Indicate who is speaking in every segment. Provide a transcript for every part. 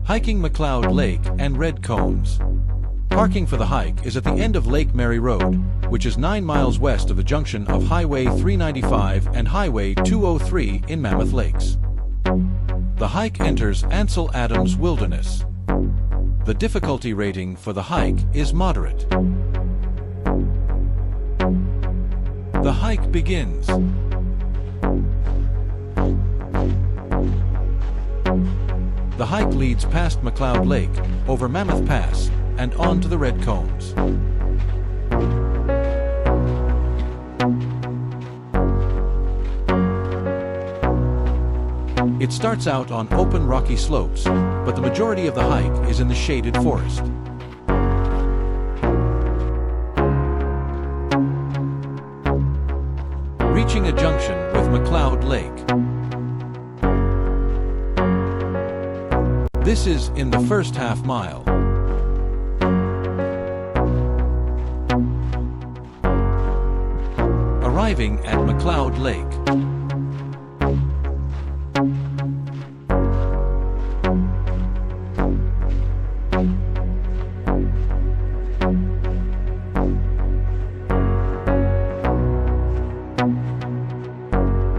Speaker 1: Hiking McLeod Lake and Red Cones. Parking for the hike is at the end of Lake Mary Road, which is 9 miles west of the junction of Highway 395 and Highway 203 in Mammoth Lakes. The hike enters Ansel Adams Wilderness. The difficulty rating for the hike is moderate. The hike begins. The hike leads past McLeod Lake, over Mammoth Pass, and on to the Red Cones. It starts out on open rocky slopes, but the majority of the hike is in the shaded forest. Reaching a junction with McLeod Lake. This is in the first half mile. Arriving at McLeod Lake.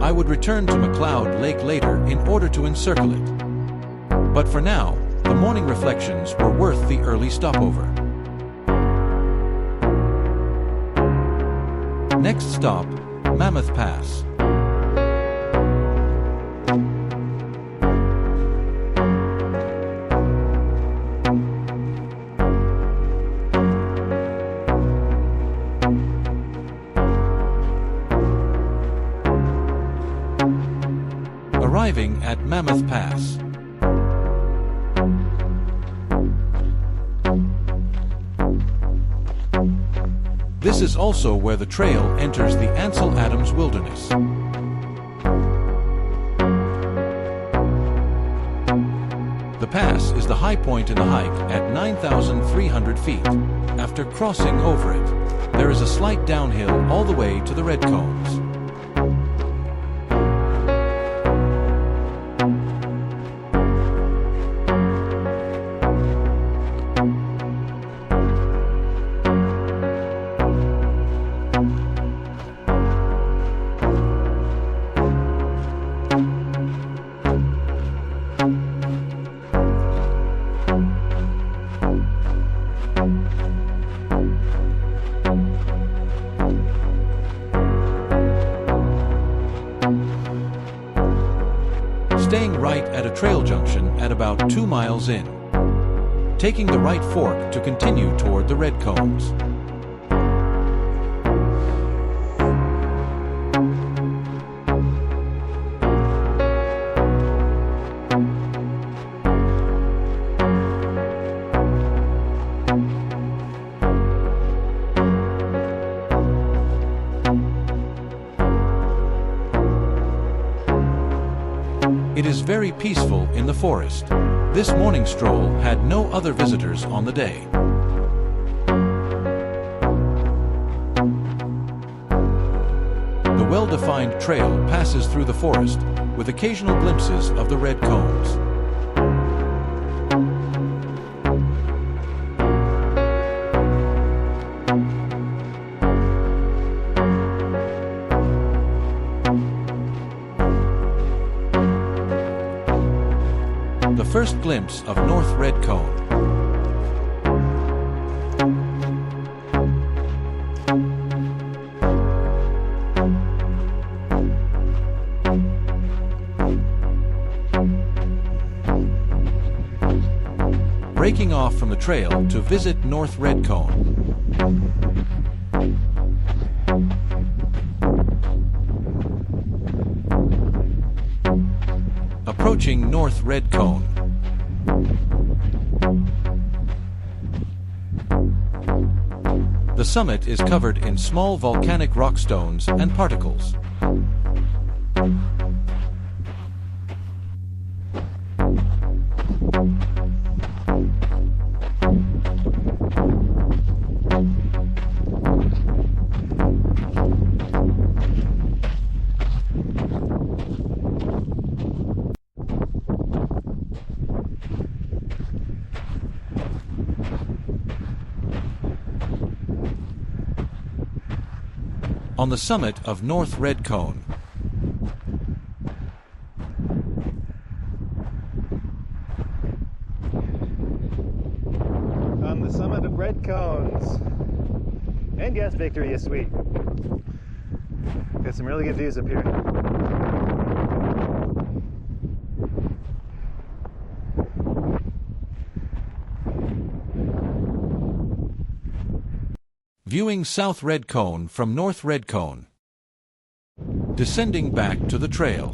Speaker 1: I would return to McLeod Lake later in order to encircle it. But for now, the morning reflections were worth the early stopover. Next stop, Mammoth Pass. Arriving at Mammoth Pass. This is also where the trail enters the Ansel Adams Wilderness. The pass is the high point in the hike at 9,300 feet. After crossing over it, there is a slight downhill all the way to the Red Cones. Staying right at a trail junction at about 2 miles in. Taking the right fork to continue toward the Red Cones. It is very peaceful in the forest. This morning stroll had no other visitors on the day. The well-defined trail passes through the forest, with occasional glimpses of the Red Cones. The first glimpse of North Red Cone. Breaking off from the trail to visit North Red Cone. Approaching North Red Cone. The summit is covered in small volcanic rock stones and particles. on the summit of North Red Cone.
Speaker 2: On the summit of Red Cones. And yes, victory is sweet. Got some really good views up here.
Speaker 1: Viewing South Red Cone from North Red Cone. Descending back to the trail.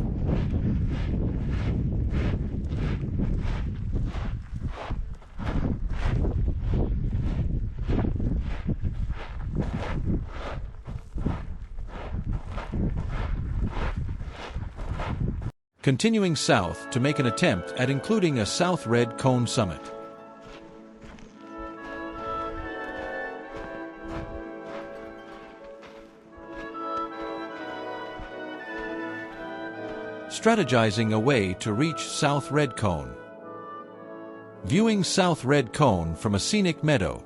Speaker 1: Continuing south to make an attempt at including a South Red Cone summit. Strategizing a way to reach South Red Cone. Viewing South Red Cone from a scenic meadow.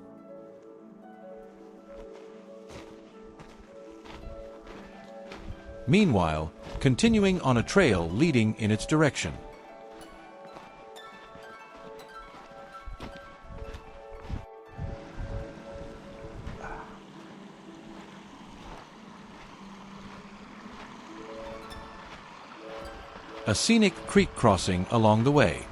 Speaker 1: Meanwhile, continuing on a trail leading in its direction. A scenic creek crossing along the way.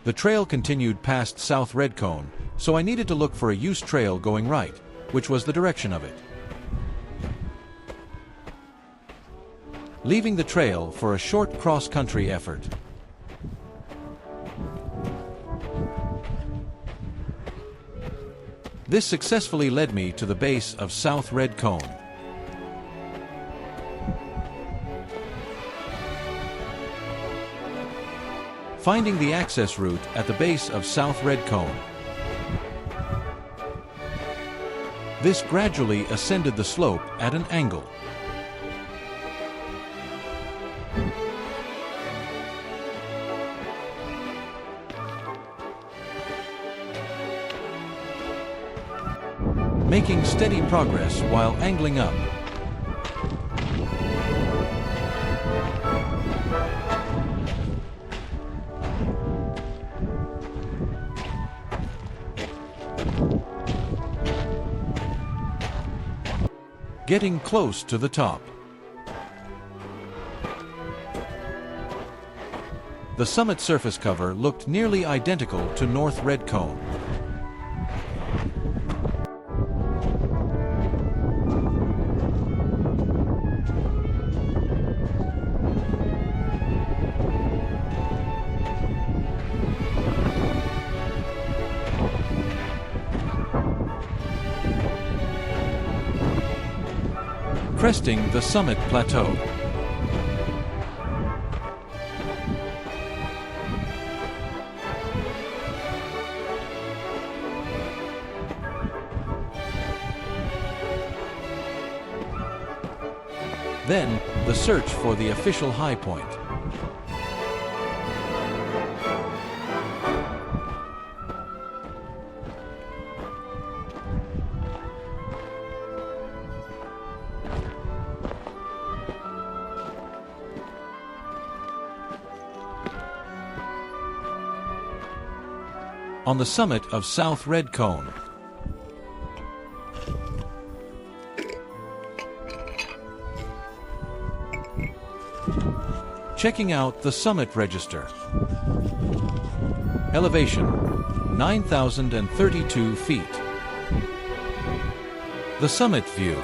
Speaker 1: The trail continued past South Red Cone, so I needed to look for a used trail going right, which was the direction of it. Leaving the trail for a short cross-country effort. This successfully led me to the base of South Red Cone. Finding the access route at the base of South Red Cone. This gradually ascended the slope at an angle. Making steady progress while angling up. Getting close to the top. The summit surface cover looked nearly identical to North Red Cone. Cresting the summit plateau. Then, the search for the official high point. On the summit of South Red Cone. Checking out the summit register. Elevation, 9,032 feet. The summit view.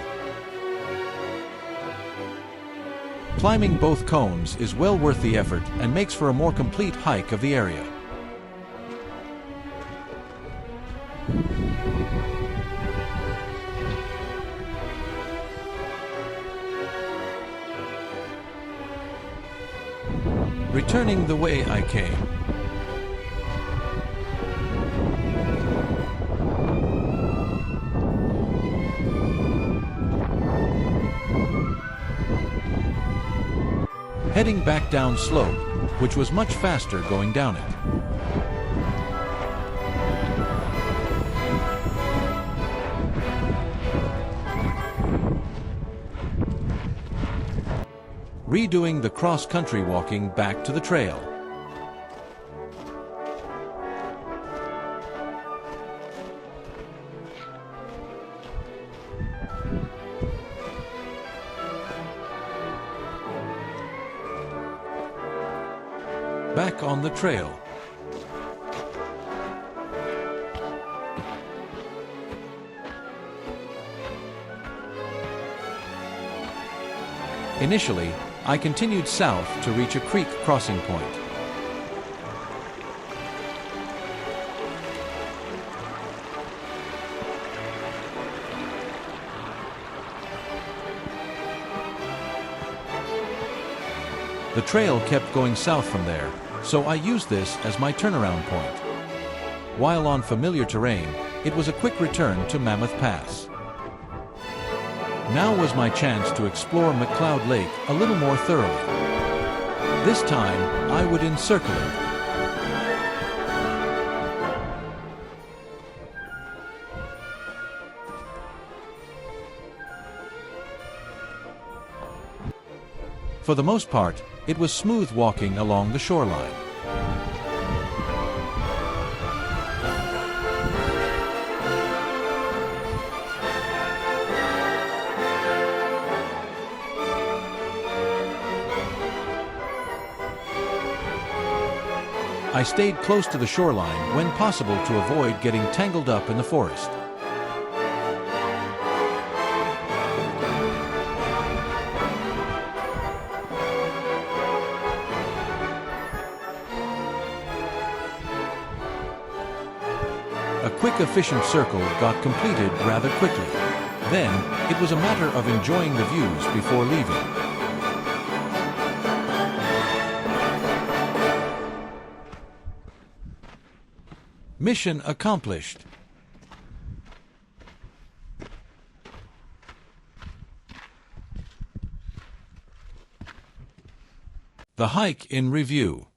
Speaker 1: Climbing both cones is well worth the effort and makes for a more complete hike of the area. Returning the way I came. heading back down slope, which was much faster going down it. Redoing the cross-country walking back to the trail. Back on the trail. Initially, I continued south to reach a creek crossing point. The trail kept going south from there, so I used this as my turnaround point. While on familiar terrain, it was a quick return to Mammoth Pass. Now was my chance to explore McLeod Lake a little more thoroughly. This time, I would encircle it. For the most part, it was smooth walking along the shoreline. I stayed close to the shoreline when possible to avoid getting tangled up in the forest. A quick, efficient circle got completed rather quickly. Then, it was a matter of enjoying the views before leaving. Mission accomplished. The hike in review.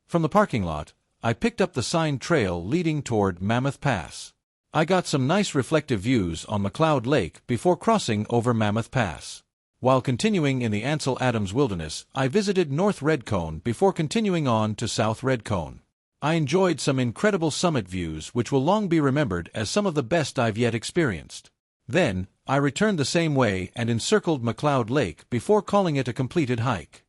Speaker 1: From the parking lot, I picked up the signed trail leading toward Mammoth Pass. I got some nice reflective views on McLeod Lake before crossing over Mammoth Pass. While continuing in the Ansel Adams Wilderness, I visited North Red Cone before continuing on to South Red Cone. I enjoyed some incredible summit views which will long be remembered as some of the best I've yet experienced. Then, I returned the same way and encircled McLeod Lake before calling it a completed hike.